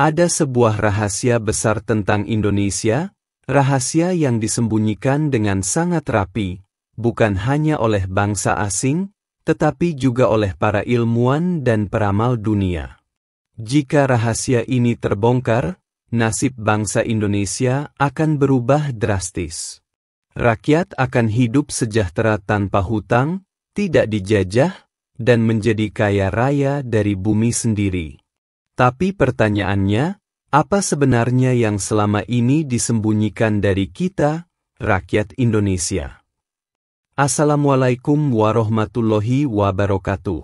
Ada sebuah rahasia besar tentang Indonesia, rahasia yang disembunyikan dengan sangat rapi, bukan hanya oleh bangsa asing, tetapi juga oleh para ilmuwan dan peramal dunia. Jika rahasia ini terbongkar, nasib bangsa Indonesia akan berubah drastis. Rakyat akan hidup sejahtera tanpa hutang, tidak dijajah, dan menjadi kaya raya dari bumi sendiri. Tapi pertanyaannya, apa sebenarnya yang selama ini disembunyikan dari kita, rakyat Indonesia? Assalamualaikum warahmatullahi wabarakatuh.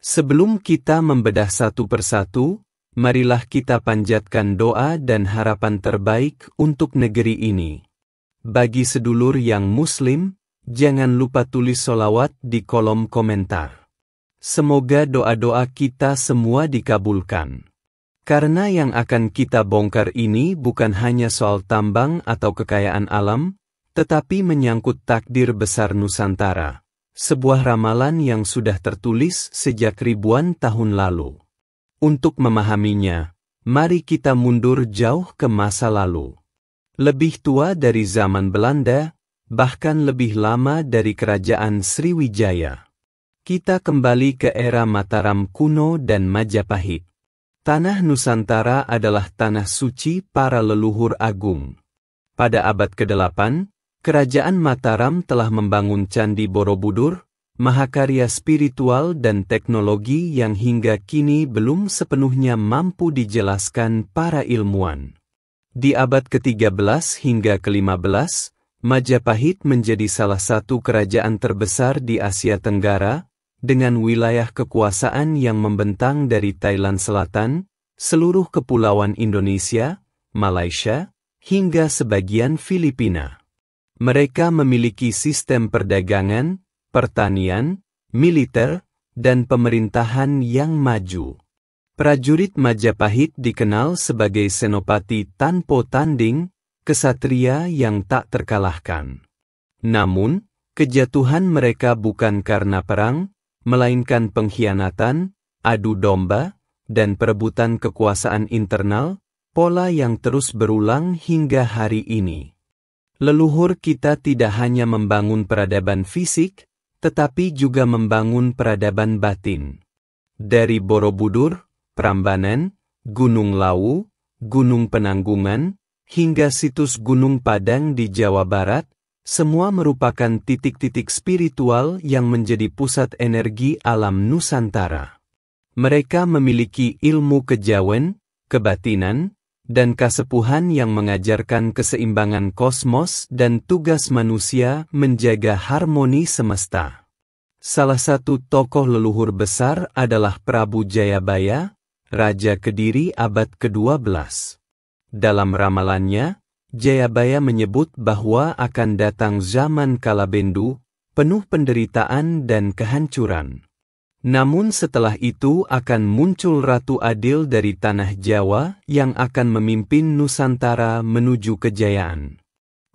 Sebelum kita membedah satu persatu, marilah kita panjatkan doa dan harapan terbaik untuk negeri ini. Bagi sedulur yang muslim, jangan lupa tulis sholawat di kolom komentar. Semoga doa-doa kita semua dikabulkan. Karena yang akan kita bongkar ini bukan hanya soal tambang atau kekayaan alam, tetapi menyangkut takdir besar Nusantara. Sebuah ramalan yang sudah tertulis sejak ribuan tahun lalu. Untuk memahaminya, mari kita mundur jauh ke masa lalu. Lebih tua dari zaman Belanda, bahkan lebih lama dari kerajaan Sriwijaya. Kita kembali ke era Mataram kuno dan Majapahit. Tanah Nusantara adalah tanah suci para leluhur agung. Pada abad ke-8, Kerajaan Mataram telah membangun Candi Borobudur, mahakarya spiritual dan teknologi yang hingga kini belum sepenuhnya mampu dijelaskan para ilmuwan. Di abad ke-13 hingga ke-15, Majapahit menjadi salah satu kerajaan terbesar di Asia Tenggara, dengan wilayah kekuasaan yang membentang dari Thailand Selatan, seluruh kepulauan Indonesia, Malaysia, hingga sebagian Filipina. Mereka memiliki sistem perdagangan, pertanian, militer, dan pemerintahan yang maju. Prajurit Majapahit dikenal sebagai senopati tanpa tanding, kesatria yang tak terkalahkan. Namun, kejatuhan mereka bukan karena perang, melainkan pengkhianatan, adu domba, dan perebutan kekuasaan internal, pola yang terus berulang hingga hari ini. Leluhur kita tidak hanya membangun peradaban fisik, tetapi juga membangun peradaban batin. Dari Borobudur, Prambanan, Gunung Lawu, Gunung Penanggungan, hingga situs Gunung Padang di Jawa Barat, semua merupakan titik-titik spiritual yang menjadi pusat energi alam Nusantara. Mereka memiliki ilmu kejawen, kebatinan, dan kasepuhan yang mengajarkan keseimbangan kosmos dan tugas manusia menjaga harmoni semesta. Salah satu tokoh leluhur besar adalah Prabu Jayabaya, Raja Kediri abad ke-12. Dalam ramalannya, Jayabaya menyebut bahwa akan datang zaman kalabendu, penuh penderitaan dan kehancuran. Namun setelah itu akan muncul Ratu Adil dari tanah Jawa yang akan memimpin Nusantara menuju kejayaan.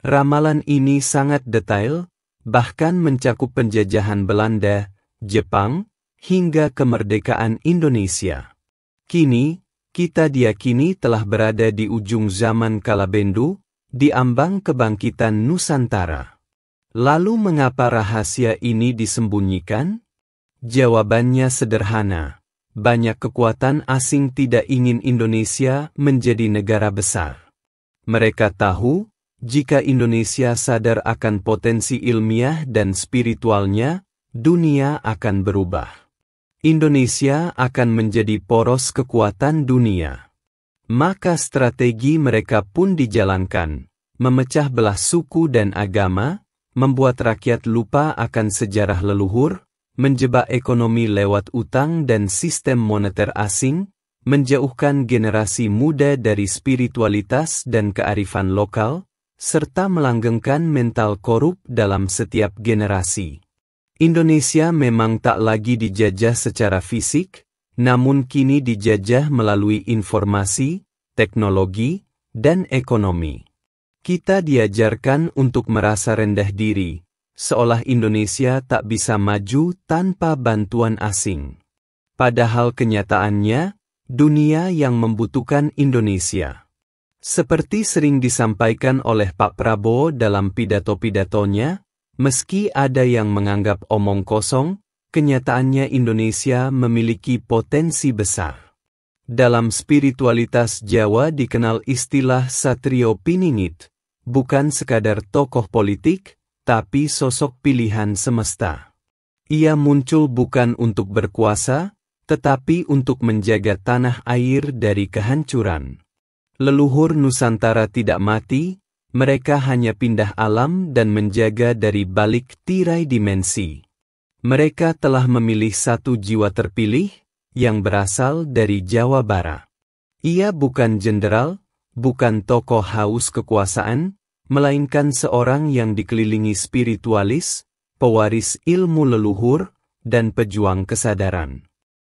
Ramalan ini sangat detail, bahkan mencakup penjajahan Belanda, Jepang, hingga kemerdekaan Indonesia. Kini, kita diyakini telah berada di ujung zaman kalabendu, di ambang kebangkitan Nusantara. Lalu mengapa rahasia ini disembunyikan? Jawabannya sederhana. Banyak kekuatan asing tidak ingin Indonesia menjadi negara besar. Mereka tahu, jika Indonesia sadar akan potensi ilmiah dan spiritualnya, dunia akan berubah. Indonesia akan menjadi poros kekuatan dunia. Maka strategi mereka pun dijalankan, memecah belah suku dan agama, membuat rakyat lupa akan sejarah leluhur, menjebak ekonomi lewat utang dan sistem moneter asing, menjauhkan generasi muda dari spiritualitas dan kearifan lokal, serta melanggengkan mental korup dalam setiap generasi. Indonesia memang tak lagi dijajah secara fisik, namun kini dijajah melalui informasi, teknologi, dan ekonomi. Kita diajarkan untuk merasa rendah diri, seolah Indonesia tak bisa maju tanpa bantuan asing. Padahal kenyataannya, Dunia yang membutuhkan Indonesia. Seperti sering disampaikan oleh Pak Prabowo dalam pidato-pidatonya, meski ada yang menganggap omong kosong, kenyataannya Indonesia memiliki potensi besar. Dalam spiritualitas Jawa dikenal istilah Satrio Piningit, bukan sekadar tokoh politik, tapi sosok pilihan semesta. Ia muncul bukan untuk berkuasa, tetapi untuk menjaga tanah air dari kehancuran. Leluhur Nusantara tidak mati, mereka hanya pindah alam dan menjaga dari balik tirai dimensi. Mereka telah memilih satu jiwa terpilih, yang berasal dari Jawa Barat. Ia bukan jenderal, bukan tokoh haus kekuasaan, melainkan seorang yang dikelilingi spiritualis, pewaris ilmu leluhur, dan pejuang kesadaran.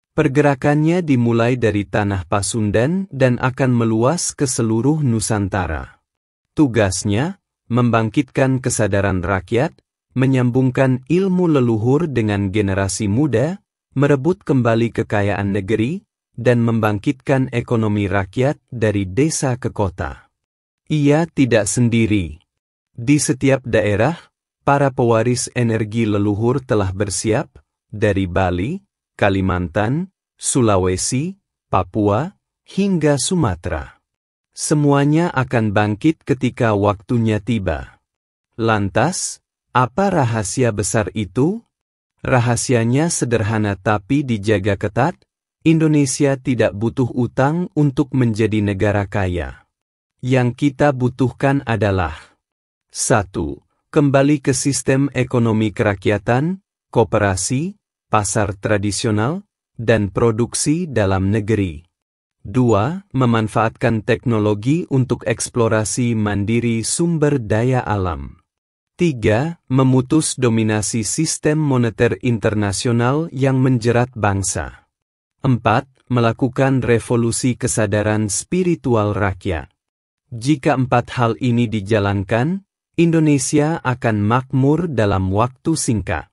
Pergerakannya dimulai dari tanah Pasundan dan akan meluas ke seluruh Nusantara. Tugasnya, membangkitkan kesadaran rakyat, menyambungkan ilmu leluhur dengan generasi muda, merebut kembali kekayaan negeri, dan membangkitkan ekonomi rakyat dari desa ke kota. Ia tidak sendiri. Di setiap daerah, para pewaris energi leluhur telah bersiap, dari Bali, Kalimantan, Sulawesi, Papua, hingga Sumatera. Semuanya akan bangkit ketika waktunya tiba. Lantas, apa rahasia besar itu? Rahasianya sederhana tapi dijaga ketat. Indonesia tidak butuh utang untuk menjadi negara kaya. Yang kita butuhkan adalah 1. Kembali ke sistem ekonomi kerakyatan, koperasi, pasar tradisional, dan produksi dalam negeri. 2. Memanfaatkan teknologi untuk eksplorasi mandiri sumber daya alam. 3. Memutus dominasi sistem moneter internasional yang menjerat bangsa. 4. Melakukan revolusi kesadaran spiritual rakyat. Jika 4 hal ini dijalankan, Indonesia akan makmur dalam waktu singkat.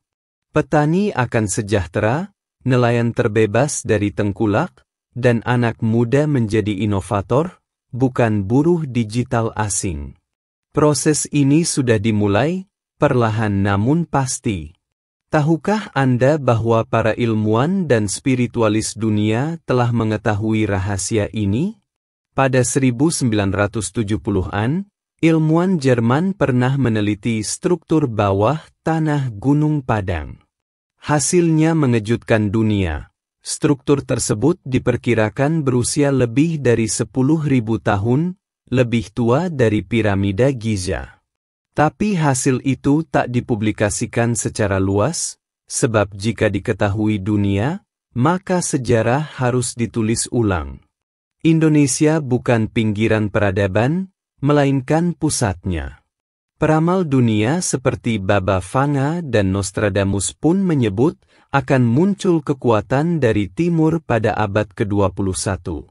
Petani akan sejahtera, nelayan terbebas dari tengkulak, dan anak muda menjadi inovator, bukan buruh digital asing. Proses ini sudah dimulai, perlahan namun pasti. Tahukah Anda bahwa para ilmuwan dan spiritualis dunia telah mengetahui rahasia ini? Pada 1970-an, ilmuwan Jerman pernah meneliti struktur bawah tanah Gunung Padang. Hasilnya mengejutkan dunia. Struktur tersebut diperkirakan berusia lebih dari 10.000 tahun, lebih tua dari piramida Giza. Tapi hasil itu tak dipublikasikan secara luas, sebab jika diketahui dunia, maka sejarah harus ditulis ulang. Indonesia bukan pinggiran peradaban, melainkan pusatnya. Peramal dunia seperti Baba Vanga dan Nostradamus pun menyebut akan muncul kekuatan dari timur pada abad ke-21.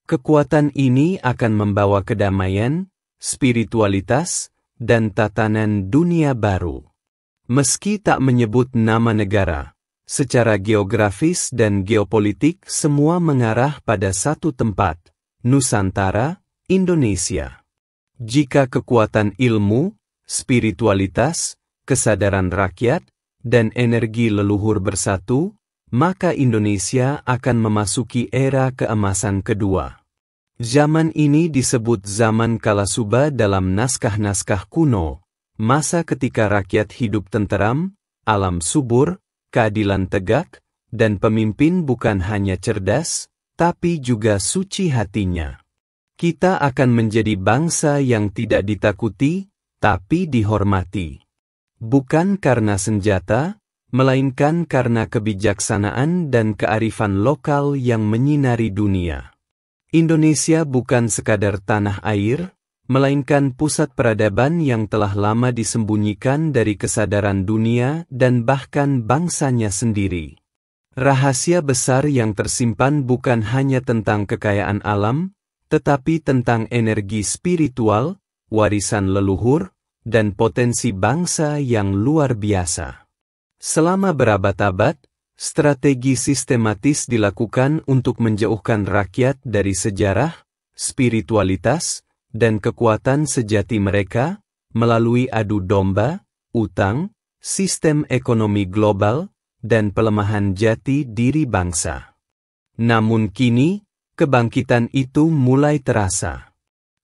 Kekuatan ini akan membawa kedamaian, spiritualitas, dan tatanan dunia baru. Meski tak menyebut nama negara, secara geografis dan geopolitik semua mengarah pada satu tempat, Nusantara, Indonesia. Jika kekuatan ilmu, spiritualitas, kesadaran rakyat, dan energi leluhur bersatu, maka Indonesia akan memasuki era keemasan kedua. Zaman ini disebut zaman Kalasuba dalam naskah-naskah kuno, masa ketika rakyat hidup tenteram, alam subur, keadilan tegak, dan pemimpin bukan hanya cerdas, tapi juga suci hatinya. Kita akan menjadi bangsa yang tidak ditakuti, tapi dihormati. Bukan karena senjata, melainkan karena kebijaksanaan dan kearifan lokal yang menyinari dunia. Indonesia bukan sekadar tanah air, melainkan pusat peradaban yang telah lama disembunyikan dari kesadaran dunia dan bahkan bangsanya sendiri. Rahasia besar yang tersimpan bukan hanya tentang kekayaan alam, tetapi tentang energi spiritual, warisan leluhur, dan potensi bangsa yang luar biasa. Selama berabad-abad, Strategi sistematis dilakukan untuk menjauhkan rakyat dari sejarah, spiritualitas, dan kekuatan sejati mereka, melalui adu domba, utang, sistem ekonomi global, dan pelemahan jati diri bangsa. Namun kini, kebangkitan itu mulai terasa.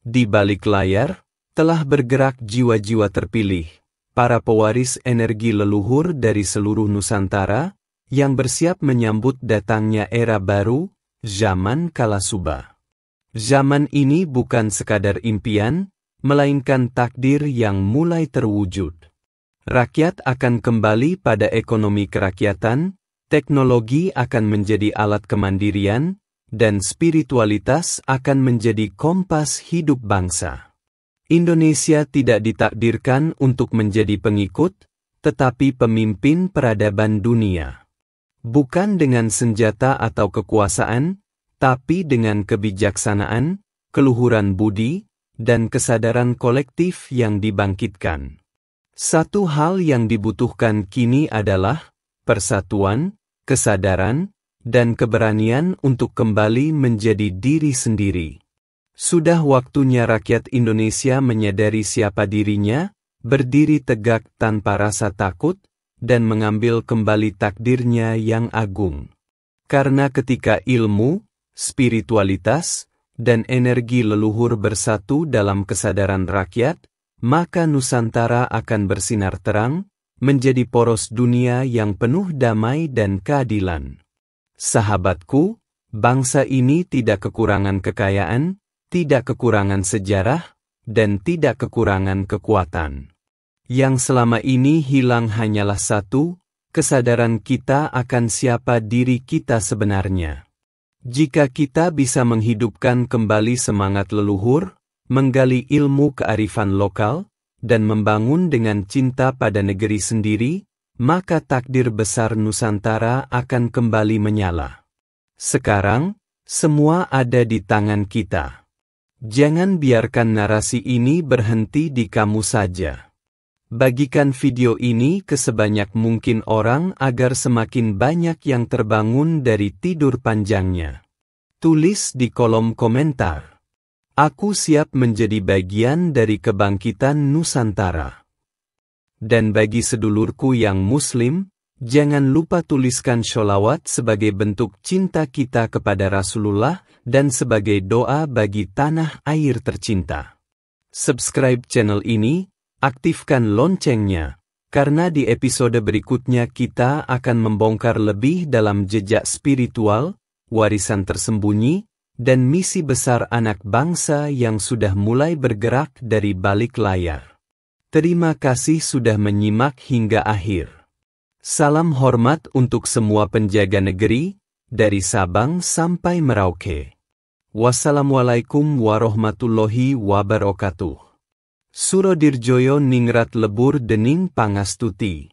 Di balik layar, telah bergerak jiwa-jiwa terpilih, para pewaris energi leluhur dari seluruh Nusantara, yang bersiap menyambut datangnya era baru, zaman Kalasuba. Zaman ini bukan sekadar impian, melainkan takdir yang mulai terwujud. Rakyat akan kembali pada ekonomi kerakyatan, teknologi akan menjadi alat kemandirian, dan spiritualitas akan menjadi kompas hidup bangsa. Indonesia tidak ditakdirkan untuk menjadi pengikut, tetapi pemimpin peradaban dunia. Bukan dengan senjata atau kekuasaan, tapi dengan kebijaksanaan, keluhuran budi, dan kesadaran kolektif yang dibangkitkan. Satu hal yang dibutuhkan kini adalah persatuan, kesadaran, dan keberanian untuk kembali menjadi diri sendiri. Sudah waktunya rakyat Indonesia menyadari siapa dirinya, berdiri tegak tanpa rasa takut, dan mengambil kembali takdirnya yang agung. Karena ketika ilmu, spiritualitas, dan energi leluhur bersatu dalam kesadaran rakyat, maka Nusantara akan bersinar terang, menjadi poros dunia yang penuh damai dan keadilan. Sahabatku, bangsa ini tidak kekurangan kekayaan, tidak kekurangan sejarah, dan tidak kekurangan kekuatan. Yang selama ini hilang hanyalah satu, kesadaran kita akan siapa diri kita sebenarnya. Jika kita bisa menghidupkan kembali semangat leluhur, menggali ilmu kearifan lokal, dan membangun dengan cinta pada negeri sendiri, maka takdir besar Nusantara akan kembali menyala. Sekarang, semua ada di tangan kita. Jangan biarkan narasi ini berhenti di kamu saja. Bagikan video ini ke sebanyak mungkin orang agar semakin banyak yang terbangun dari tidur panjangnya. Tulis di kolom komentar. Aku siap menjadi bagian dari kebangkitan Nusantara. Dan bagi sedulurku yang Muslim, jangan lupa tuliskan sholawat sebagai bentuk cinta kita kepada Rasulullah dan sebagai doa bagi tanah air tercinta. Subscribe channel ini. Aktifkan loncengnya, karena di episode berikutnya kita akan membongkar lebih dalam jejak spiritual, warisan tersembunyi, dan misi besar anak bangsa yang sudah mulai bergerak dari balik layar. Terima kasih sudah menyimak hingga akhir. Salam hormat untuk semua penjaga negeri, dari Sabang sampai Merauke. Wassalamualaikum warahmatullahi wabarakatuh. Surodirjoyo Ningrat Lebur Dening Pangastuti.